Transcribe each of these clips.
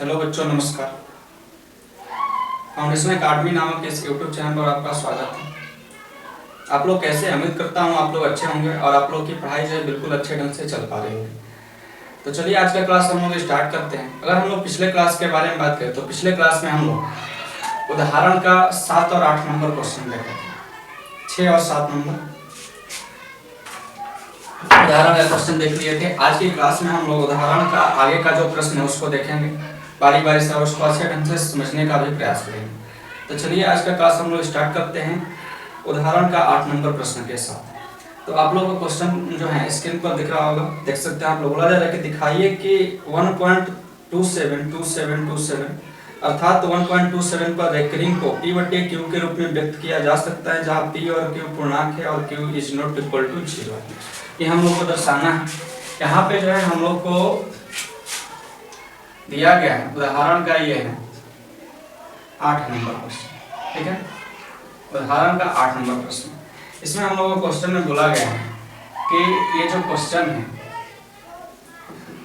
Hello बच्चों, नमस्कार। Foundation अकादमी नामक इस यूट्यूब चैनल पर आपका स्वागत है। आप लोग कैसे हैं? उम्मीद करता हूँ आप लोग अच्छे होंगे और आप लोग की पढ़ाई जो है बिल्कुल अच्छे ढंग से चल पा रही होगी। तो चलिए आज का क्लास हम लोग स्टार्ट करते हैं। अगर हम लोग पिछले क्लास के बारे में बात करें तो पिछले क्लास में हम लोग उदाहरण का 7 और 8 नंबर क्वेश्चन देखे थे। 6 और 7 नंबर उदाहरण का क्वेश्चन देख लिए थे। आज की क्लास में हम लोग उदाहरण का आगे का जो प्रश्न है उसको देखेंगे, बारी बारी से उसको अच्छे ढंग से समझने का भी प्रयास करेंगे। तो चलिए आज का क्लास हम लोग स्टार्ट करते हैं उदाहरण का 8 नंबर प्रश्न के साथ। तो आप लोगों को क्वेश्चन जो है स्क्रीन पर दिख रहा होगा, देख सकते हैं आप लोग। बोला जा रहा है कि दिखाइए कि 1.272727 अर्थात 1.27 पर रेकरिंग को P/Q के रूप में व्यक्त किया जा सकता है, जहाँ P और Q पूर्णांक है और Q is not equal to 0 है। ये हम लोग को दर्शाना है। यहाँ पे जो है हम लोग को दिया गया है उदाहरण का, ये है 8 नंबर क्वेश्चन। ठीक है, उदाहरण का 8 नंबर प्रश्न। इसमें हम लोगों को क्वेश्चन में बोला गया है कि ये जो क्वेश्चन है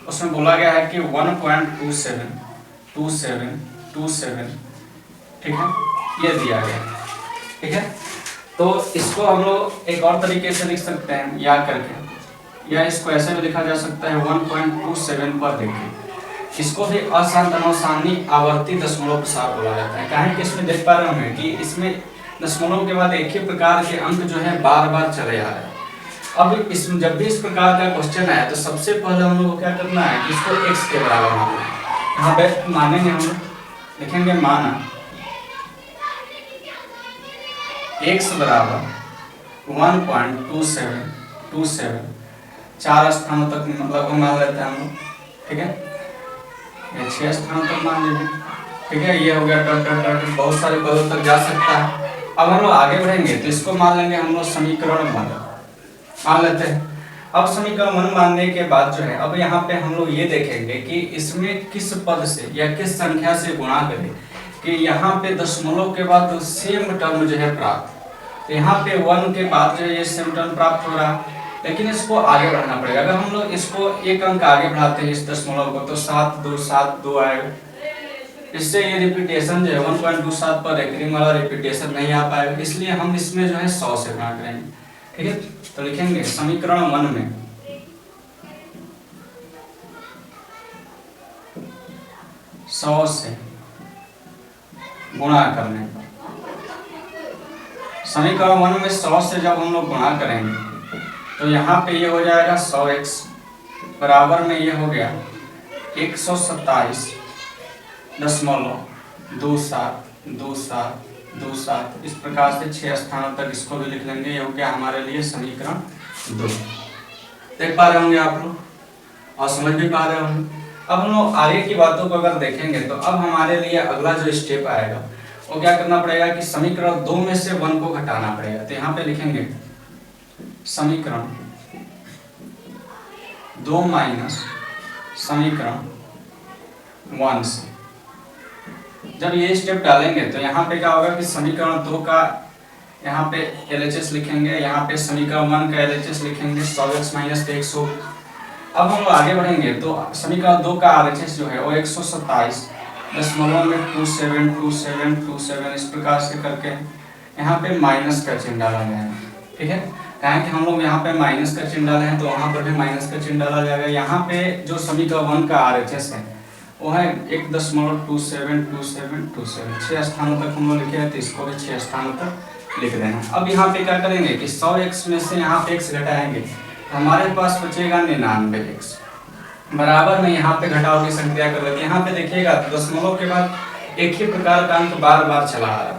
उसमें बोला गया है कि 1.272727 ठीक है, ये दिया गया है। ठीक है, तो इसको हम लोग एक और तरीके से लिख सकते हैं याद करके, या इसको ऐसे भी लिखा जा सकता है 1.27 पर देखिए। इसको भी असाधारण आवर्ती दशमलव प्रसार बोला जाता है। कहें कि इसमें देख पा रहे होंगे कि इसमें दशमलव के बाद एक ही प्रकार के अंक जो है बार बार चले आ रहे हैं। अब इसमें जब भी इस प्रकार का क्वेश्चन आए तो सबसे पहले हम लोग को क्या करना है कि इसको x के बराबर मानना है। यहाँ पे मानेंगे, हम लोग लिखेंगे माना x बराबर 1.2727 4 स्थानों तक मतलब हम मान लेते हैं हम लोग। ठीक है, ये 6 स्थानों तक मान लीजिए। ठीक है, ये हो गया डॉट डॉट डॉट, बहुत सारे पदों तक जा सकता है। अब हम लोग आगे बढ़ेंगे तो इसको मान लेंगे हम लोग समीकरण 1 मान लेते हैं। अब समीकरण 1 मानने के बाद जो है अब यहाँ पे हम लोग ये देखेंगे कि इसमें किस पद से या किस संख्या से गुणा करें कि यहाँ पे दशमलव के बाद सेम टर्म जो है प्राप्त। तो यहाँ पे 1 के बाद जो है ये सेम टर्म प्राप्त हो रहा है, लेकिन इसको आगे बढ़ाना पड़ेगा। अगर हम लोग इसको एक अंक आगे बढ़ाते हैं इस दशमलव को तो 7 आएगा। इससे ये रिपीटेशन जो है 1.27 पर रेकरिंग वाला रिपीटेशन नहीं आ पाएगा, इसलिए हम इसमें जो है 100 से गुणा करेंगे। ठीक है, तो लिखेंगे समीकरण 1 में 100 से गुणा करने पर, समीकरण 1 में 100 से जब हम लोग गुणा करेंगे तो यहाँ पे ये हो जाएगा 100x बराबर में ये हो गया 127.2727 इस प्रकार से 6 स्थानों तक इसको भी लिख लेंगे। ये हो गया हमारे लिए समीकरण 2। देख पा रहे होंगे आप लोग और समझ भी पा रहे होंगे। अब हम लोग आगे की बातों को अगर देखेंगे तो अब हमारे लिए अगला जो स्टेप आएगा वो क्या करना पड़ेगा कि समीकरण 2 में से 1 को घटाना पड़ेगा। तो यहाँ पे लिखेंगे समीकरण 2 माइनस समीकरण 1 से। जब ये स्टेप डालेंगे तो यहाँ पे क्या होगा कि समीकरण 2 का यहाँ पे LHS लिखेंगे, यहाँ पे समीकरण 1 का LHS लिखेंगे 100x माइनस 100। अब हम लोग आगे बढ़ेंगे तो समीकरण 2 का RHS जो है वो 127.2727 इस प्रकार से करके यहाँ पे माइनस का चिन्ह डाला गया है। ठीक है, कहें कि हम लोग यहाँ पे माइनस का चिन्ह डाले हैं तो वहाँ पर भी माइनस का चिन्ह डाला जाएगा। यहाँ पे जो समीकरण 1 का RHS है वो है 1.272727 6 स्थानों तक हम लोग लिखे हैं, तो इसको भी 6 स्थानों तक लिख देना। अब यहाँ पे क्या करेंगे कि 100x में से यहाँ पे x घटाएंगे तो हमारे पास बचेगा 99x बराबर में यहाँ पे घटाव की संक्रिया कर लेते हैं। यहाँ पे देखिएगा दशमलव के बाद एक ही प्रकार का अंक बार बार चला आ रहा है।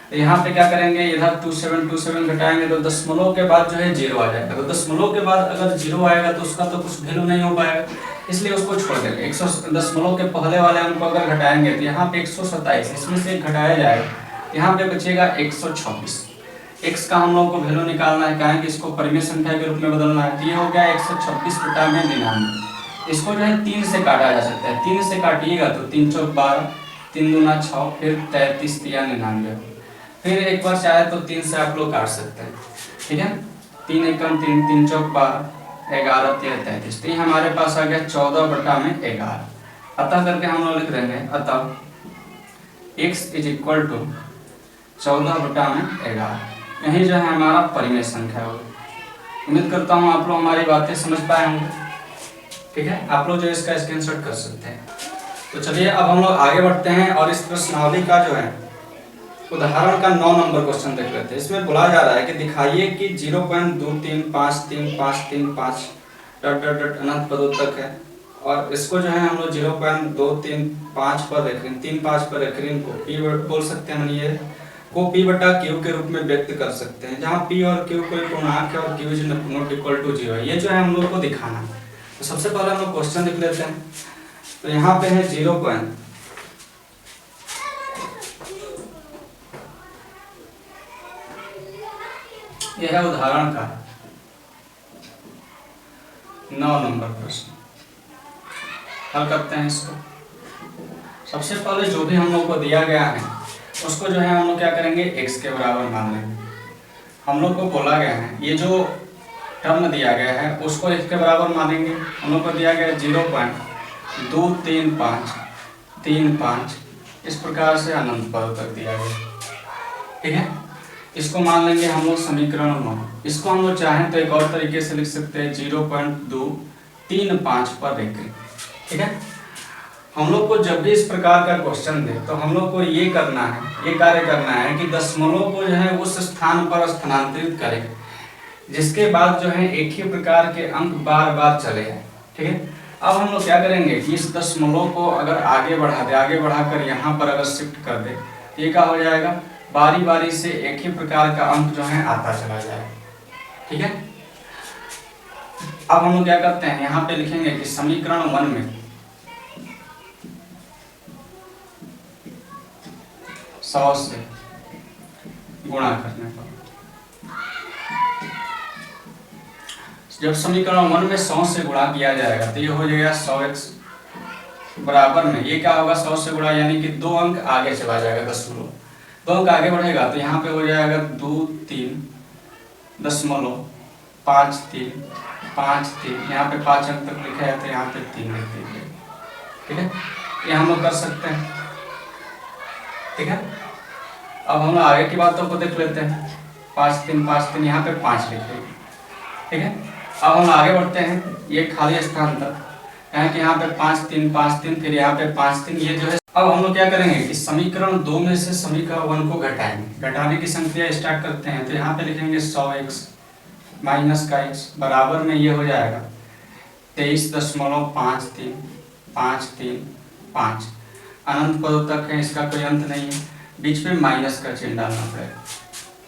तो यहाँ पे क्या करेंगे, इधर 2727 घटाएंगे तो दशमलव के बाद जो है 0 आ जाएगा। तो दशमलव के बाद अगर 0 आएगा तो उसका तो कुछ वैल्यू नहीं हो पाएगा, इसलिए उसको छोड़ देंगे। 100 दशमलव के पहले वाले अंक को अगर घटाएंगे तो यहाँ पे 127 इसमें से घटाया जाएगा, यहाँ पे बचेगा 126। x का हम लोग को वैल्यू निकालना है, कहें कि इसको परिमेय संख्या के रूप में बदलना है। तो ये हो गया 126/99। इसको जो है 3 से काटा जा सकता है। 3 से काटिएगा तो 3 चौक 12, 3 दूना 6, फिर 33 या 99। फिर एक बार चाहे तो 3 से आप लोग काट सकते हैं। ठीक है, 3 एकम 3, 3 चौक 12, 11 13 33। तो ये हमारे पास आ गया 14/11। अतः करके हम लोग लिख देंगे, अतः x इज इक्वल टू 14/11। यही जो है हमारा परिमेय संख्या होगी। उम्मीद करता हूँ आप लोग हमारी बातें समझ पाए होंगे। ठीक है, आप लोग जो इसका स्क्रीनशॉट कर सकते हैं। तो चलिए अब हम लोग आगे बढ़ते हैं और इस प्रश्नावली का जो है उदाहरण का 9 नंबर क्वेश्चन देख लेते हैं। इसमें बोला जा रहा है कि दिखाइए कि 0.235353 अनंत पदों तक है, और इसको जो है हम लोग 0.235 पर रेखिन 35 पर रेखिन को p बोल सकते हैं, मानिए को p बटा q के रूप में व्यक्त कर सकते हैं, जहाँ p और q कोई पूर्णांक है और q is not equal to 0 है। ये जो है हम लोग को दिखाना है। तो सबसे पहले हम लोग क्वेश्चन लिख लेते हैं। तो यहाँ पे है 0. यह है उदाहरण का 9 नंबर प्रश्न। हल करते हैं इसको। सबसे पहले जो भी हम लोग को दिया गया है उसको जो है हम लोग क्या करेंगे, x के बराबर मान लेंगे। हम लोग को बोला गया है ये जो टर्म दिया गया है उसको x के बराबर मानेंगे। हम लोग को दिया गया है 0.23535, इस प्रकार से अनंत पद तक दिया गया। ठीक है, इसको मान लेंगे हम लोग समीकरण 9। इसको हम लोग चाहें तो एक और तरीके से लिख सकते हैं 0.235 पर रेखित। ठीक है, हम लोग को जब भी इस प्रकार का क्वेश्चन दे तो हम लोग को ये करना है, ये कार्य करना है कि दशमलव को जो है उस स्थान पर स्थानांतरित करें जिसके बाद जो है एक ही प्रकार के अंक बार बार चले हैं। ठीक है, अब हम लोग क्या करेंगे कि इस दशमलव को अगर आगे बढ़ा दे, आगे बढ़ाकर यहाँ पर अगर शिफ्ट कर दे, ये क्या हो जाएगा, बारी बारी से एक ही प्रकार का अंक जो है आता चला जाएगा। ठीक है, अब हम लोग क्या करते हैं, यहाँ पे लिखेंगे कि समीकरण 1 में 100 से गुणा करने पर, जब समीकरण 1 में 100 से गुणा किया जाएगा तो ये हो जाएगा 100x बराबर में ये क्या होगा, 100 से गुणा यानी कि 2 अंक आगे चला जाएगा, दशमलव 2 अंक आगे बढ़ेगा तो यहाँ पे हो जाएगा 23.5353, यहाँ पे 5 अंक तक लिखा है तो यहाँ पे 3 लिख दीजिए। ठीक है, ये हम लोग कर सकते हैं। ठीक है, अब हम लोग आगे की बातों को देख लेते हैं। 5 3 5 3 यहाँ पे 5 लिखे। ठीक है, अब हम आगे बढ़ते हैं ये खाली स्थान तक, यानी कि यहाँ पे 5 3 5 3, फिर यहाँ पे 5 3, ये जो है। अब हम लोग क्या करेंगे कि समीकरण 2 में से समीकरण 1 को घटाएंगे, घटाने की संक्रिया स्टार्ट करते हैं। तो यहाँ पे लिखेंगे 100x माइनस का x बराबर में ये हो जाएगा 23.5353, अनंत पदों तक है, इसका कोई अंत नहीं है। बीच में माइनस का चिन्ह डालना पड़ेगा।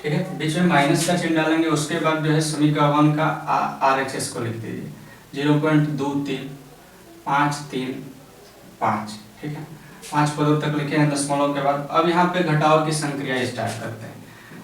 ठीक है, बीच में माइनस का चिन्ह डालेंगे, उसके बाद जो है समीकरण 1 का RHS को लिख दीजिए 0.23535। ठीक है, 5 पदों तक लिखे हैं दशमलव के बाद। अब यहाँ पे घटाव की संक्रिया स्टार्ट करते हैं।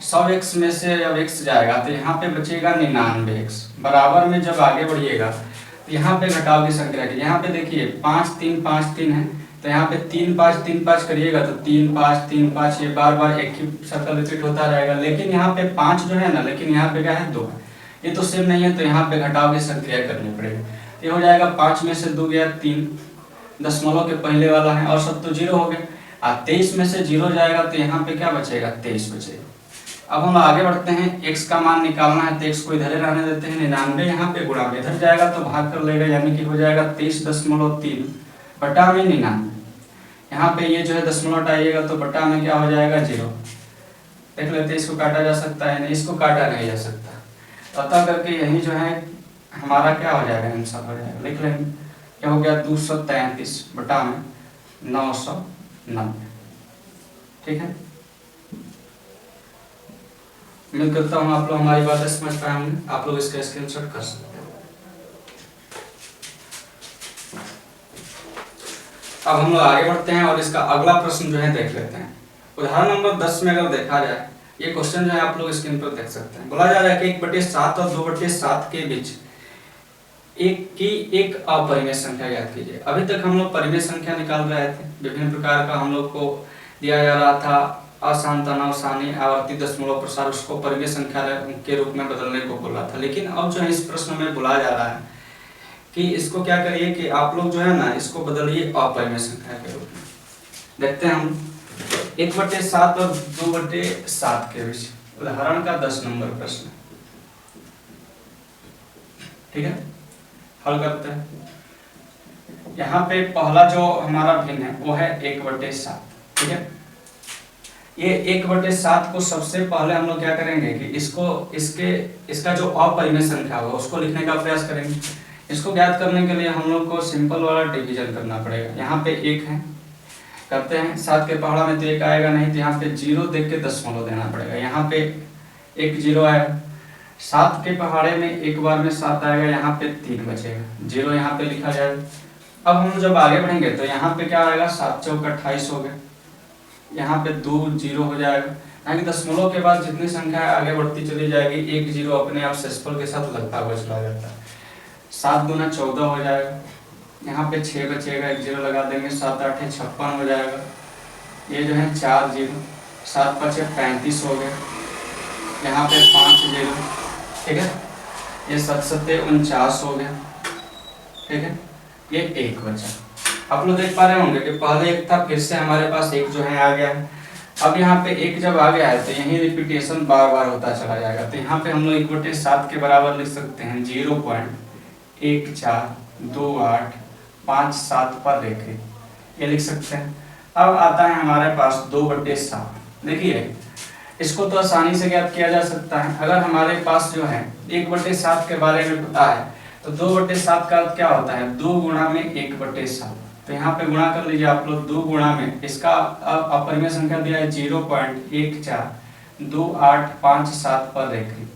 100x में से जब x जाएगा तो यहाँ पे बचेगा 99x, बराबर में जब आगे बढ़िएगा तो यहाँ पे घटाव की संक्रिया की, यहाँ पे देखिए 5 3 5 3 है तो यहाँ पे 3 5 3 5 करिएगा तो 3 5 3 5, ये बार बार एक ही सर्कल रिपीट होता रहेगा। लेकिन यहाँ पे 5 जो है ना, लेकिन यहाँ पे क्या है 2 है, ये तो सेम नहीं है, तो यहाँ पे घटाव की संक्रिया करनी पड़ेगी। ये हो जाएगा 5 में से 2 गया 3, दशमलव के पहले वाला है और सब तो 0 हो गए। 23 में से 0 जाएगा तो यहाँ पे क्या बचेगा, 23 बचेगा। अब हम आगे बढ़ते हैं, x का मान निकालना है तो x को इधर रहने देते हैं। 99 यहाँ पे गुणा में इधर जाएगा तो भाग कर लेगा, यानी कि हो जाएगा 23.3 बटा में 99। यहाँ पे ये जो है दशमलव हटाइएगा तो बटा में क्या हो जाएगा 0। देख लेते हैं, इसको काटा जा सकता है नहीं, इसको काटा नहीं जा सकता, तो अतः करके यही जो है हमारा क्या हो जाएगा, आंसर हो जाएगा। लिख लेंगे क्या हो गया 233 बटा में 990। ठीक है, उम्मीद करता हूँ आप लोग हमारी बातें समझ पाए होंगे। आप लोग इसका स्क्रीनशॉट कर सकते हैं। अब हम लोग आगे बढ़ते हैं और इसका अगला प्रश्न जो है देख लेते हैं। उदाहरण नंबर 10 में अगर देखा जाए, ये क्वेश्चन जो है आप लोग स्क्रीन पर देख सकते हैं। बोला जा रहा है कि 1/7 और 2/7 के बीच एक अपरिमेय संख्या ज्ञात कीजिए। अभी तक हम लोग परिमेय संख्या निकाल रहे थे, विभिन्न प्रकार का हम लोग को दिया जा रहा था, अशांत अनावसानी आवर्ती दशमलव प्रसार, उसको परिमेय संख्या के रूप में बदलने को बोला था। लेकिन अब जो है इस प्रश्न में बोला जा रहा है कि इसको क्या करिए कि आप लोग जो है ना इसको बदलिए अपरिमेय संख्या के रूप में। देखते हैं हम 1/7 और 2/7 के बीच उदाहरण का 10 नंबर प्रश्न, ठीक है, हल करते हैं। यहाँ पे पहला जो हमारा भिन्न है वो है 1/7, ठीक है। ये 1/7 को सबसे पहले हम लोग क्या करेंगे कि इसका जो अपरिमेय संख्या होगा उसको लिखने का प्रयास करेंगे। इसको ज्ञात करने के लिए हम लोग को सिंपल वाला डिवीजन करना पड़ेगा। यहाँ पे 1 है, करते हैं 7 के पहाड़ा में तो 1 आएगा नहीं, तो यहाँ पे 0 देख के दशमलव देना पड़ेगा। यहाँ पे 1 0 आया, 7 के पहाड़े में एक बार में 7 आएगा, यहाँ पे 3 बचेगा, 0 यहाँ पे लिखा जाएगा। अब हम जब आगे बढ़ेंगे तो यहाँ पे क्या आएगा, 7 चौक 28 हो गया, यहाँ पे 2 0 हो जाएगा। यानी दशमलव के बाद जितनी संख्या आगे बढ़ती चली जाएगी 1 0 अपने आप सेसफल के साथ लगता हुआ चला जाता है। 7 दूना 14 हो जाएगा, यहाँ पे 6 बचेगा, 1 0 लगा देंगे, 7 8 56 हो जाएगा। ये जो है 4 0, 7 5 35 हो गया, यहाँ पे 5 0, ठीक है। ये 7 7 49 हो गया, ठीक है। ये 1 बचा। आप लोग देख पा रहे होंगे कि पहले 1 था, फिर से हमारे पास 1 जो है आ गया है। अब यहाँ पे 1 जब आ गया है तो यही रिपीटेशन बार बार होता चला जाएगा। तो यहाँ पे हम लोग 1/7 के बराबर लिख सकते हैं 0.142857 पर रेखित, ये लिख सकते हैं। अब आता है हमारे पास 2/7। देखिए इसको तो आसानी से ज्ञात किया जा सकता है। अगर हमारे पास जो है 1/7 के बारे में पता है तो 2/7 का अर्थ क्या होता है, 2 गुणा में 1/7। तो यहाँ पे गुणा कर लीजिए आप लोग, 2 गुणा में इसका अपरिमेय संख्या दिया है 0.142857 पर रेखित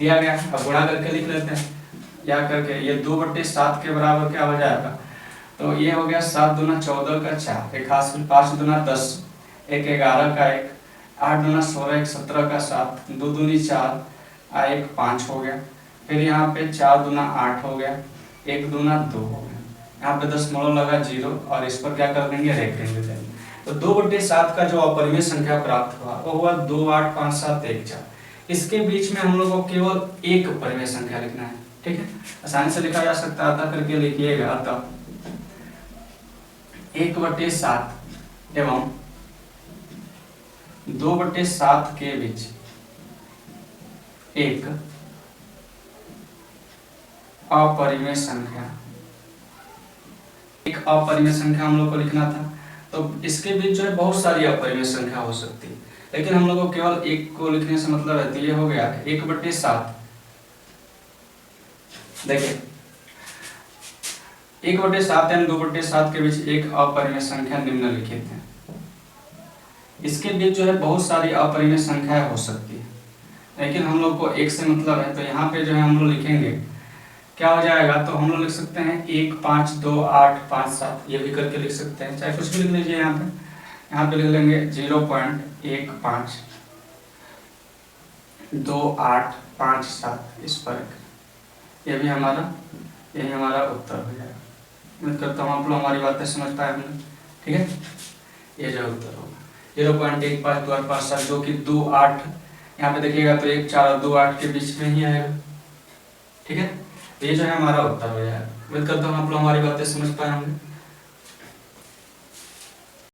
दिया गया है। अब गुणा करके लिख लेते हैं, या करके ये 2/7 के बराबर क्या हो जाएगा, तो ये हो गया 7 दूना 14 का 4, एक हाथ 5 दूना 10, एक 11 का 1, 8 दूना 16, एक 17 का 7, 2 दूनी 4, 1 5 हो गया। फिर यहाँ पे 4 दूना 8 हो गया, 1 दूना 2 हो गया, यहाँ पे दशमलव लगा 0 और इस पर क्या कर देंगे, रेख देंगे। तो 2/7 का जो अपरिमेय संख्या प्राप्त हुआ वो हुआ 2857114। इसके बीच में हम लोग को केवल एक परिमेय संख्या लिखना है, ठीक है। आसानी से लिखा जा सकता है, अतः करके लिखिएगा। अतः 1/7 एवं 2/7 के बीच एक अपरिमेय संख्या, एक अपरिमेय संख्या हम लोग को लिखना था। तो इसके बीच जो है बहुत सारी अपरिमेय संख्या हो सकती है, लेकिन हम लोग को केवल एक को लिखने से मतलब है। तो ये हो गया 1/7। देखिए 1/7 एवं 2/7 के बीच एक अपरिमेय संख्या निम्नलिखित है। इसके बीच जो है बहुत सारी अपरिमेय संख्याएं हो सकती है, लेकिन हम लोग को एक से मतलब है। तो यहाँ पे जो है हम लोग लिखेंगे क्या हो जाएगा, तो हम लोग लिख सकते हैं 1 5 2 8 5 7, ये भी करके लिख सकते हैं, चाहे कुछ भी लिख लीजिए। यहाँ पे लिख लेंगे 0.152857 इस पर, ये भी हमारा, यही हमारा उत्तर हो जाएगा। उम्मीद करता हूँ आप लोग हमारी बातें समझ पाए होंगे, ठीक है। ये जो उत्तर होगा 0.152857, जो कि 2 8, यहाँ पे देखिएगा तो 1 4 और 2 8 के बीच में ही आएगा, ठीक है। ये जो है हमारा उत्तर हो जाएगा। उम्मीद करता हूँ आप लोग हमारी बातें समझ पाए होंगे।